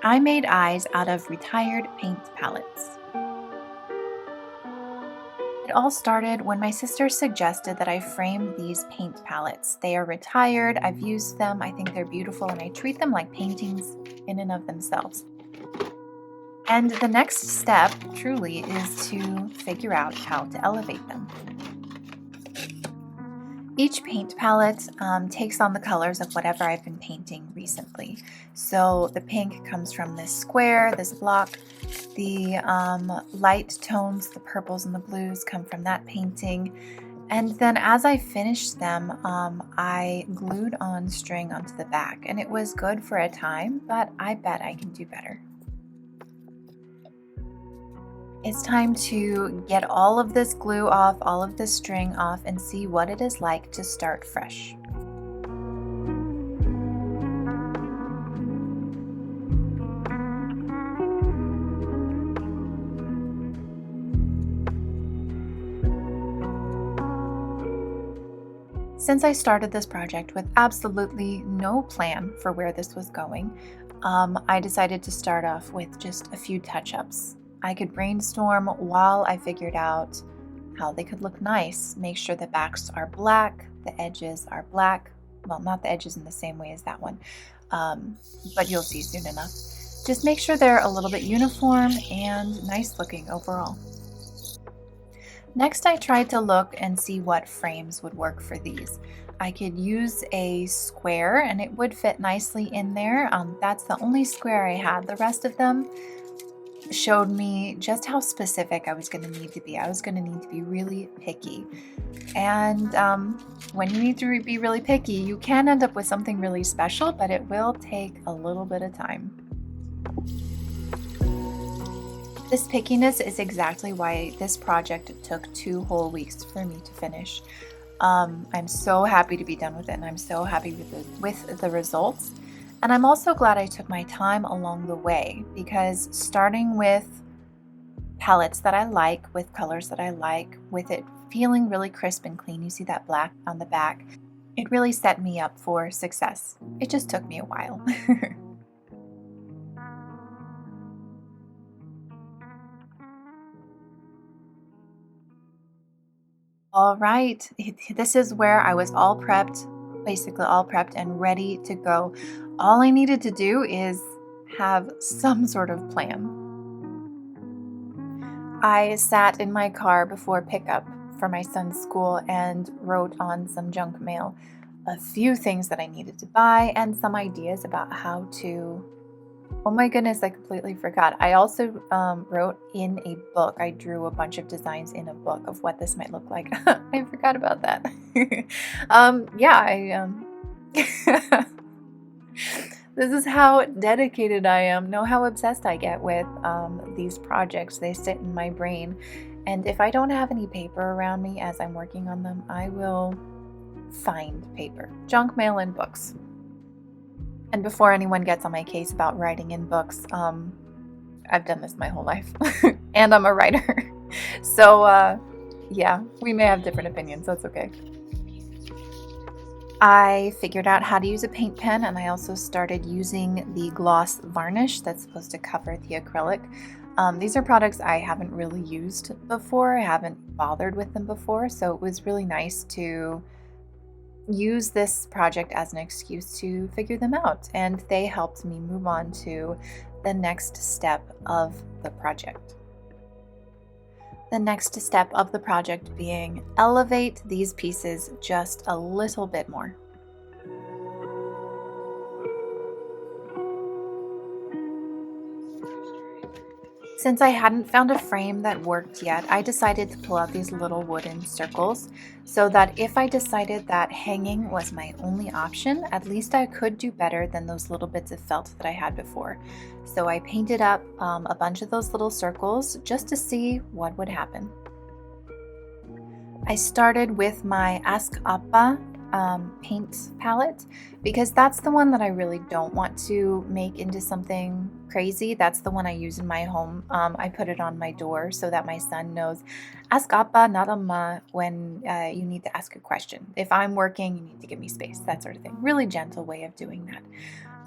I made eyes out of retired paint palettes. It all started when my sister suggested that I frame these paint palettes. They are retired, I've used them, I think they're beautiful, and I treat them like paintings in and of themselves. And the next step, truly, is to figure out how to elevate them. Each paint palette takes on the colors of whatever I've been painting recently. So the pink comes from this square, this block. The light tones, the purples and the blues, come from that painting. And then as I finished them, I glued on string onto the back. And it was good for a time, but I bet I can do better. It's time to get all of this glue off, all of this string off, and see what it is like to start fresh. Since I started this project with absolutely no plan for where this was going, I decided to start off with just a few touch-ups. I could brainstorm while I figured out how they could look nice. Make sure the backs are black, the edges are black. Well, not the edges in the same way as that one, but you'll see soon enough. Just make sure they're a little bit uniform and nice looking overall. Next, I tried to look and see what frames would work for these. I could use a square and it would fit nicely in there. That's the only square I had. The rest of them showed me just how specific I was going to need to be. I was going to need to be really picky. And when you need to be really picky, you can end up with something really special, but it will take a little bit of time. This pickiness is exactly why this project took 2 whole weeks for me to finish. I'm so happy to be done with it, and I'm so happy with the results. And I'm also glad I took my time along the way, because starting with palettes that I like, with colors that I like, with it feeling really crisp and clean, you see that black on the back, it really set me up for success. It just took me a while. All right, this is where I was all prepped, basically all prepped and ready to go. All I needed to do is have some sort of plan. I sat in my car before pickup for my son's school and wrote on some junk mail a few things that I needed to buy and some ideas about how to. Oh my goodness, I completely forgot. I also wrote in a book. I drew a bunch of designs in a book of what this might look like. I forgot about that. This is how dedicated I am. Know how obsessed I get with these projects. They sit in my brain. And if I don't have any paper around me as I'm working on them, I will find paper. Junk mail and books. And before anyone gets on my case about writing in books, I've done this my whole life. And I'm a writer. So, yeah, we may have different opinions. That's okay. I figured out how to use a paint pen, and I also started using the gloss varnish that's supposed to cover the acrylic. These are products I haven't really used before. I haven't bothered with them before, so it was really nice to use this project as an excuse to figure them out, and they helped me move on to the next step of the project. The next step of the project being elevate these pieces just a little bit more. Since I hadn't found a frame that worked yet, I decided to pull out these little wooden circles so that if I decided that hanging was my only option, at least I could do better than those little bits of felt that I had before. So I painted up a bunch of those little circles just to see what would happen. I started with my Ask Appa paint palette because that's the one that I really don't want to make into something crazy. That's the one I use in my home. I put it on my door so that my son knows, ask Appa, not Amma, when you need to ask a question. If I'm working, you need to give me space, that sort of thing. Really gentle way of doing that.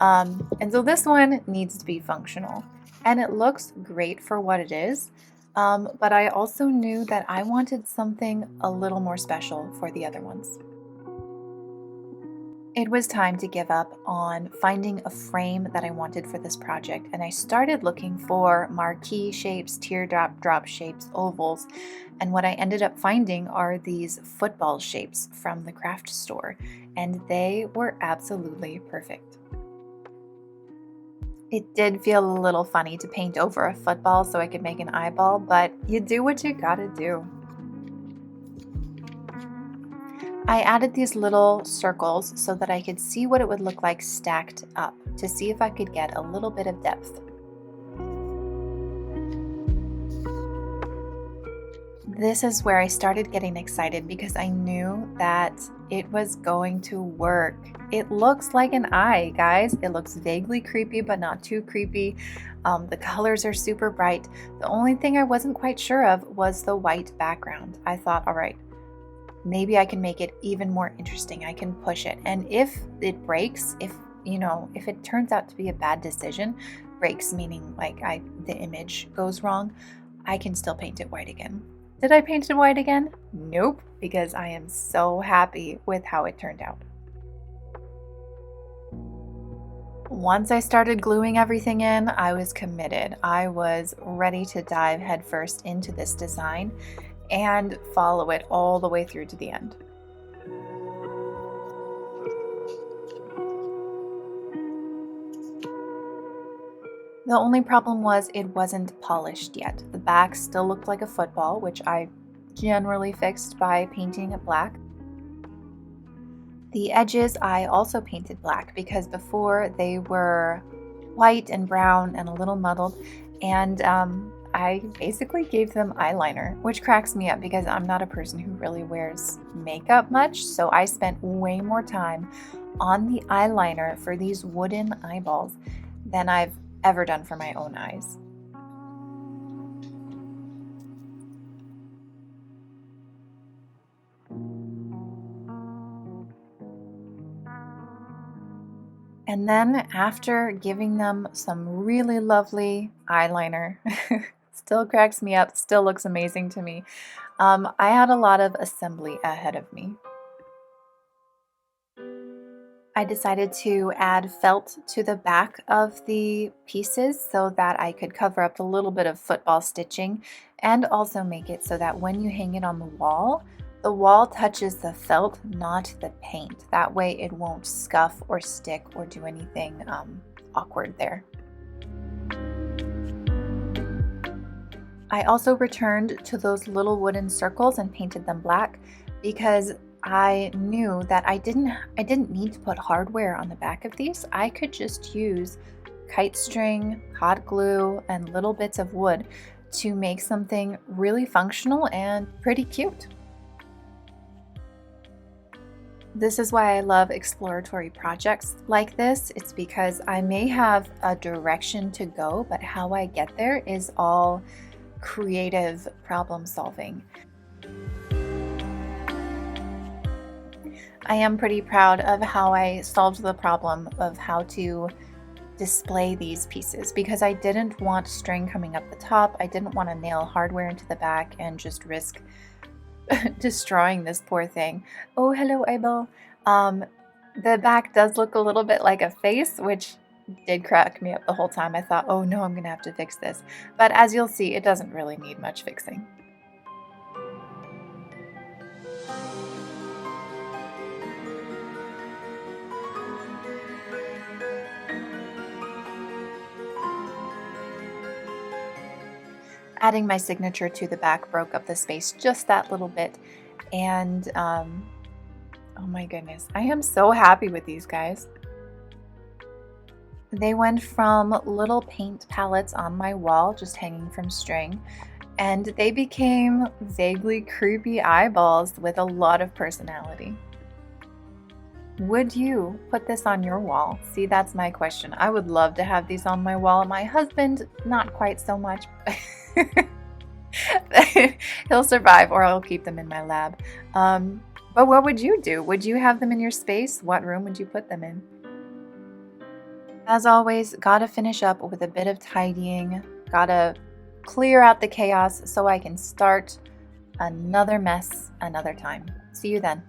And so this one needs to be functional, and it looks great for what it is. But I also knew that I wanted something a little more special for the other ones. It was time to give up on finding a frame that I wanted for this project, and I started looking for marquee shapes, teardrop shapes, ovals, and what I ended up finding are these football shapes from the craft store, and they were absolutely perfect. It did feel a little funny to paint over a football so I could make an eyeball, but you do what you gotta do. I added these little circles so that I could see what it would look like stacked up, to see if I could get a little bit of depth. This is where I started getting excited because I knew that it was going to work. It looks like an eye, guys. It looks vaguely creepy, but not too creepy. The colors are super bright. The only thing I wasn't quite sure of was the white background. I thought, all right, maybe I can make it even more interesting. I can push it. And if it breaks, if it turns out to be a bad decision, breaks meaning like the image goes wrong, I can still paint it white again. Did I paint it white again? Nope, because I am so happy with how it turned out. Once I started gluing everything in, I was committed. I was ready to dive headfirst into this design and follow it all the way through to the end. The only problem was it wasn't polished yet. The back still looked like a football, which I generally fixed by painting it black. The edges I also painted black because before they were white and brown and a little muddled, and I basically gave them eyeliner, which cracks me up because I'm not a person who really wears makeup much, so I spent way more time on the eyeliner for these wooden eyeballs than I've ever done for my own eyes. And then after giving them some really lovely eyeliner, still cracks me up, still looks amazing to me, I had a lot of assembly ahead of me. I decided to add felt to the back of the pieces so that I could cover up a little bit of football stitching and also make it so that when you hang it on the wall touches the felt, not the paint. That way it won't scuff or stick or do anything awkward there. I also returned to those little wooden circles and painted them black because I knew that I didn't need to put hardware on the back of these. I could just use kite string, hot glue, and little bits of wood to make something really functional and pretty cute. This is why I love exploratory projects like this. It's because I may have a direction to go, but how I get there is all creative problem solving. I am pretty proud of how I solved the problem of how to display these pieces because I didn't want string coming up the top. I didn't want to nail hardware into the back and just risk destroying this poor thing. Oh, hello, eyeball. The back does look a little bit like a face, which did crack me up the whole time. I thought, oh no, I'm gonna have to fix this. But as you'll see, it doesn't really need much fixing. Adding my signature to the back broke up the space just that little bit. And oh my goodness, I am so happy with these guys. They went from little paint palettes on my wall, just hanging from string, and they became vaguely creepy eyeballs with a lot of personality. Would you put this on your wall? See, that's my question. I would love to have these on my wall. My husband, not quite so much. He'll survive, or I'll keep them in my lab. But what would you do? Would you have them in your space? What room would you put them in? As always, gotta finish up with a bit of tidying, gotta clear out the chaos so I can start another mess another time. See you then.